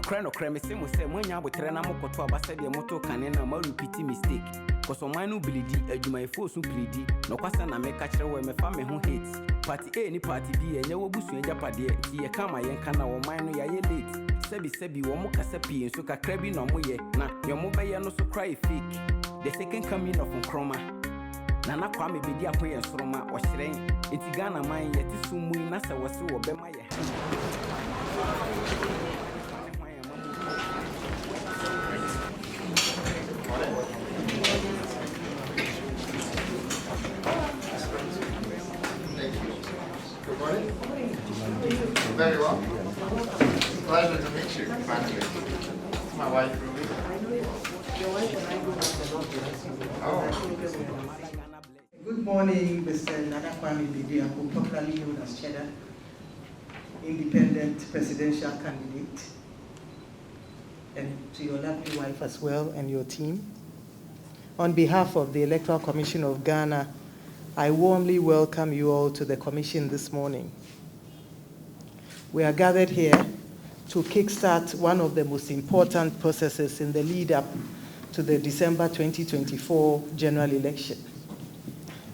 cry, me say, when you have a trenamo to abasa de moto canena, more repeating mistake. Cause on my no bleedy, a my force no bleedy, no question I make catch away my family who hates. Party A, any party B, and you will boost in Japadi, see a kama yankana or mine, ya late. Sebi, one more casapi, and so a crabby no more yet. Now, your mobile no so cry fake. The second coming of Kroma. Nana Kwame Bediako and Sroma was saying, it's Ghana mine yet is soon we nasa was so obey my Good morning. Very well. Pleasure to meet you, finally. It's my wife, Ruby. Good morning, Mr. Kwame Bediako, popularly known as Cheddar, independent presidential candidate, and to your lovely wife as well and your team. On behalf of the Electoral Commission of Ghana, I warmly welcome you all to the Commission this morning. We are gathered here to kickstart one of the most important processes in the lead-up to the December 2024 general election.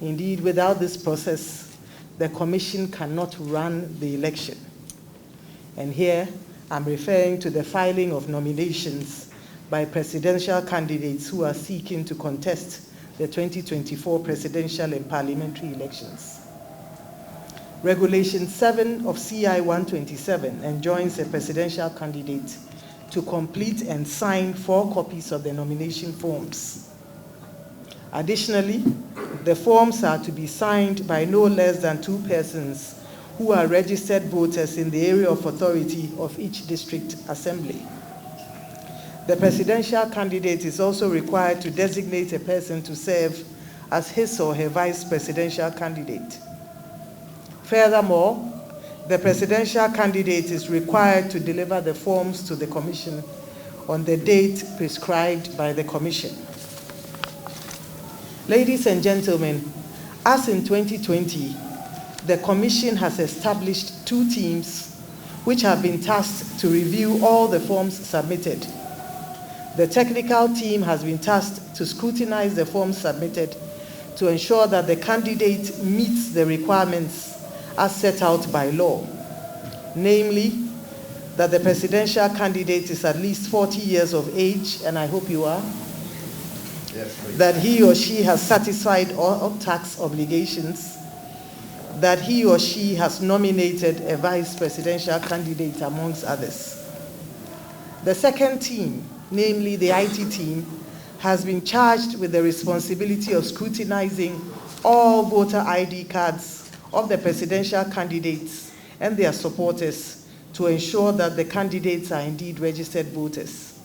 Indeed, without this process, the Commission cannot run the election. And here, I'm referring to the filing of nominations by presidential candidates who are seeking to contest the 2024 presidential and parliamentary elections. Regulation 7 of CI 127 enjoins a presidential candidate to complete and sign 4 copies of the nomination forms. Additionally, the forms are to be signed by no less than 2 persons who are registered voters in the area of authority of each district assembly. The presidential candidate is also required to designate a person to serve as his or her vice presidential candidate. Furthermore, the presidential candidate is required to deliver the forms to the Commission on the date prescribed by the Commission. Ladies and gentlemen, as in 2020, the Commission has established 2 teams which have been tasked to review all the forms submitted. The technical team has been tasked to scrutinize the forms submitted to ensure that the candidate meets the requirements as set out by law, namely, that the presidential candidate is at least 40 years of age, and I hope you are, Yes, please. that he or she has satisfied all tax obligations, that he or she has nominated a vice presidential candidate, amongst others. The second team, namely the IT team, has been charged with the responsibility of scrutinizing all voter ID cards of the presidential candidates and their supporters to ensure that the candidates are indeed registered voters.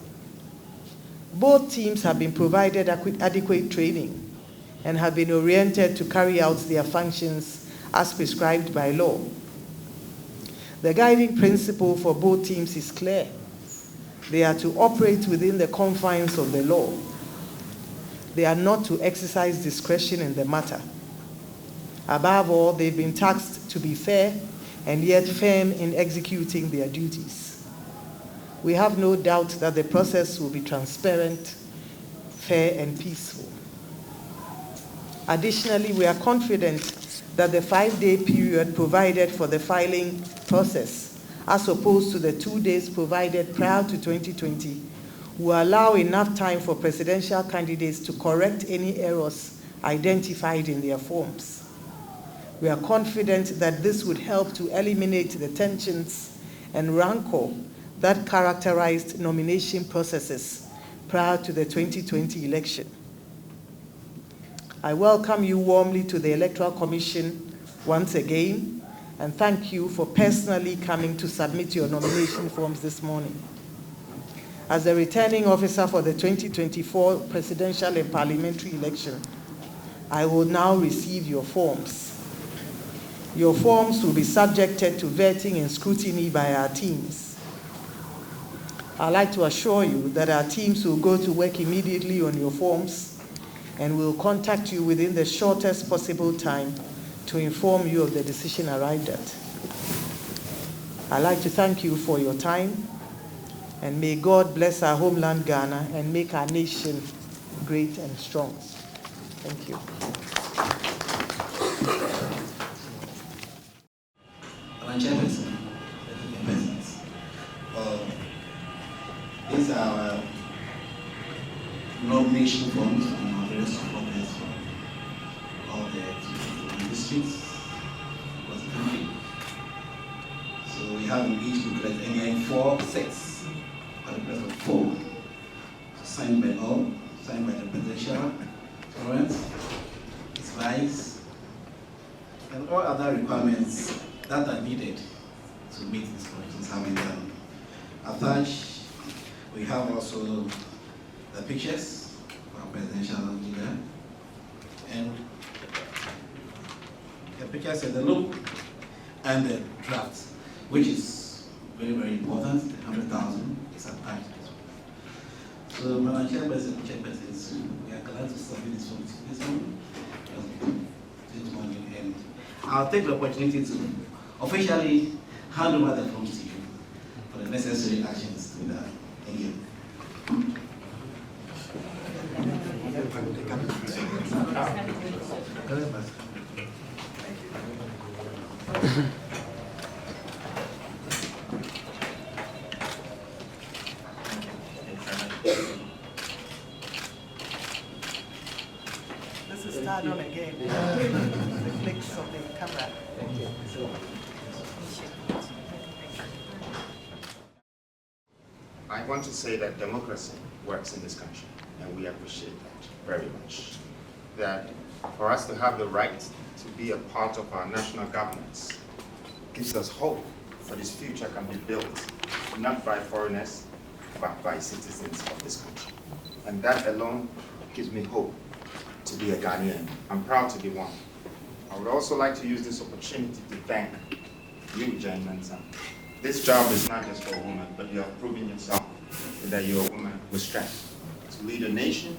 Both teams have been provided adequate training and have been oriented to carry out their functions as prescribed by law. The guiding principle for both teams is clear. They are to operate within the confines of the law. They are not to exercise discretion in the matter. Above all, they've been tasked to be fair and yet firm in executing their duties. We have no doubt that the process will be transparent, fair, and peaceful. Additionally, we are confident that the 5-day period provided for the filing process, as opposed to the 2 days provided prior to 2020, will allow enough time for presidential candidates to correct any errors identified in their forms. We are confident that this would help to eliminate the tensions and rancor that characterized nomination processes prior to the 2020 election. I welcome you warmly to the Electoral Commission once again, and thank you for personally coming to submit your nomination forms this morning. As the returning officer for the 2024 presidential and parliamentary election, I will now receive your forms. Your forms will be subjected to vetting and scrutiny by our teams. I'd like to assure you that our teams will go to work immediately on your forms and will contact you within the shortest possible time to inform you of the decision arrived at. I'd like to thank you for your time And may God bless our homeland, Ghana, and make our nation great and strong. Thank you. Chairperson, these are our nomination forms from our various supporters from all the districts across the country. So we have in each booklet again 4 sets, but the place of 4. So signed by all, signed by the presidential, Florence, his vice, and all other requirements that are needed to meet these conditions have been done. Attached, we have also the pictures of our presidential leader, and the pictures of the look and the draft, which is very, very important. The 100,000 is attached. So, Madam Chairperson, we are glad to submit this form this morning, and I'll take the opportunity to officially hand over the forms to you for the necessary actions to be done. Thank you. This is start on again. The flicks of the camera. Thank you. I want to say that democracy works in this country, and we appreciate that very much. That for us to have the right to be a part of our national governance gives us hope that this future can be built, not by foreigners, but by citizens of this country. And that alone gives me hope to be a Ghanaian. I'm proud to be one. I would also like to use this opportunity to thank you, Jane Mensah. This job is not just for a woman, but you have proven yourself that you're a woman with strength to lead a nation.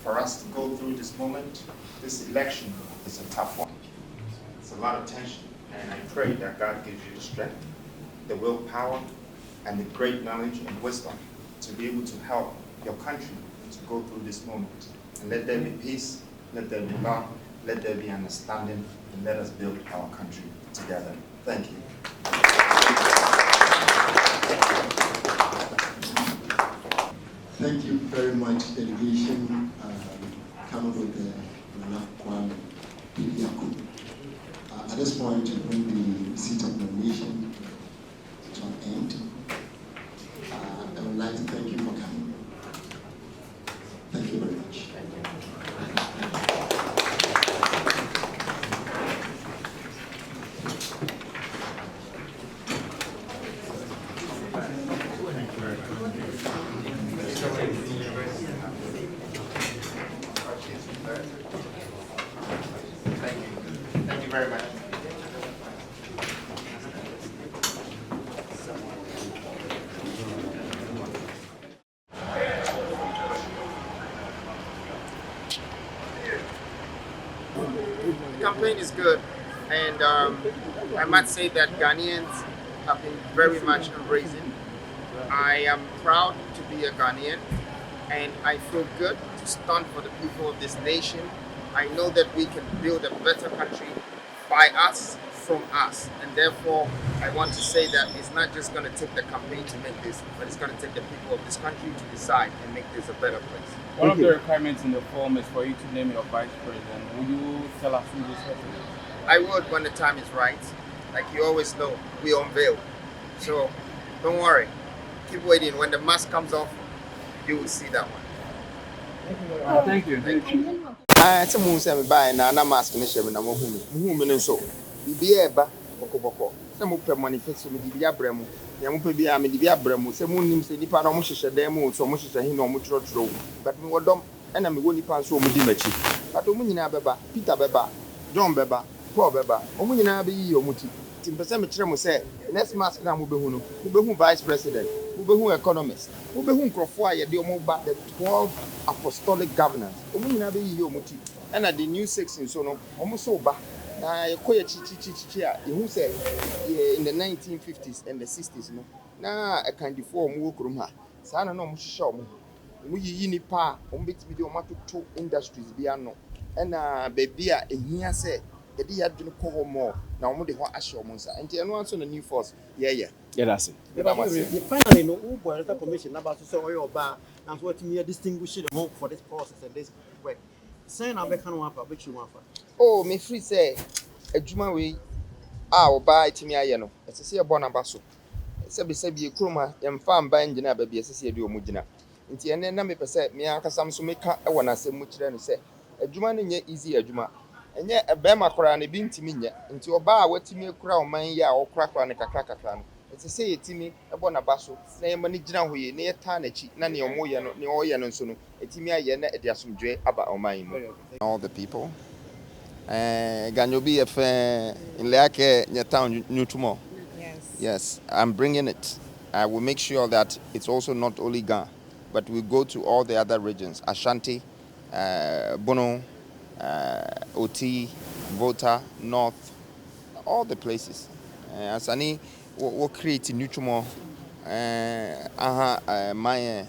For us to go through this moment, this election is a tough one. It's a lot of tension, and I pray that God gives you the strength, the willpower, and the great knowledge and wisdom to be able to help your country to go through this moment. And let there be peace, let there be love, let there be understanding, and let us build our country together. Thank you. Thank you very much, delegation. Coming with the Kwame, Bediako. At this point, we bring the receipt of nomination to an end. I would like to thank you for coming. Thank you very much. Thank you very much. The campaign is good, and I must say that Ghanaians have been very much embracing. I am proud to be a Ghanaian, and I feel good to stand for the people of this nation. I know that we can build a better country by us, from us, and therefore I want to say that it's not just going to take the campaign to make this, but it's going to take the people of this country to decide and make this a better place. One of the requirements in the form is for you to name your vice president. Will you tell us who this person is? I would when the time is right. Like you always know, we unveil. So don't worry. Keep waiting. When the mask comes off, you will see that one. Thank you. Thank you. It's a moon seven by na mask in the shame and I'm home so. Be a ba, boko. Some of the manifesto with the Abramo. Yamupe be a media Abramo. Some moon say the Paramusha demo, so much as a hino much road. But we were dumb and I'm going to pass over Dimachi. But Omina Beba, Peter Beba, John Beba, Paul Beba, Omina be Yomuti. Tim Percent say, next mask now will be vice president, will be economist, will be Crofua, the Omoba, the 12 apostolic governors. Omina be Yomuti. And at the new 6 in Sono, almost so bad. Who said in the 1950s and the 60s, na akandifo mu kurum ha saa na no hyehyɛ mo mu yiyi nipa betimi de omatoto industries bi ano na baby a ehia sɛ yɛde yɛadwene kɔ hɔ mɔ na wɔn de hɔ ahyɛ wɔn nsa nti ɛno nso na new force yɛyɛ that's it. Finally, no, who boy the commission about to say oil bar and what me distinguish the home for this process and this work. Saying I can one for which you want for. oh me free say adwuma we a oba itimi ayɛ no ɛsɛ sɛ yɛbɔ namba so sɛbi kuruma yɛmfa mba engineer ba bi ɛsɛ sɛ yɛde ɔmo gyina nti ɛnɛ na mepɛ sɛ me ankasa so meka ɛwɔ n'asɛm mu kyerɛ no sɛ adwuma no nyɛ easy adwuma ɛnyɛ ɛbɛrima koraa ne bi ntimi nyɛ nti ɔbaa a watimi akura ɔman yi a ɔkora ne kakra no ɛsɛ sɛ yɛtimi ɛbɔ naba so na yɛma no gyina hɔ yie na yɛtaa n'akyi na ne ɔmo yɛ no ne ɔyɛ no nso no ɛtimi ayɛ na ɛde asomdwoe aba ɔman yi mu all the people ganyobi efe inleake nyetown nyutumo yes I'm bringing it. I will make sure that it's also not only Ghana, but we go to all the other regions, Ashanti, Bono, Oti, Volta, North, all the places. Asani will create Nutumo, Maya.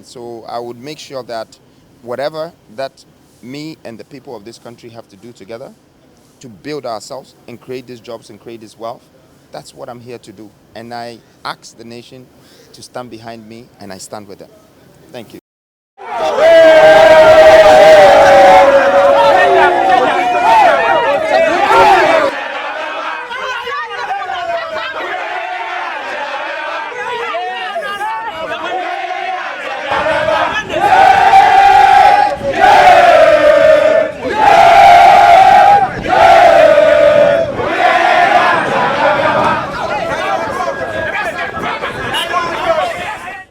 So I would make sure that whatever that me and the people of this country have to do together to build ourselves and create these jobs and create this wealth, that's what I'm here to do. And I ask the nation to stand behind me, and I stand with them. Thank you.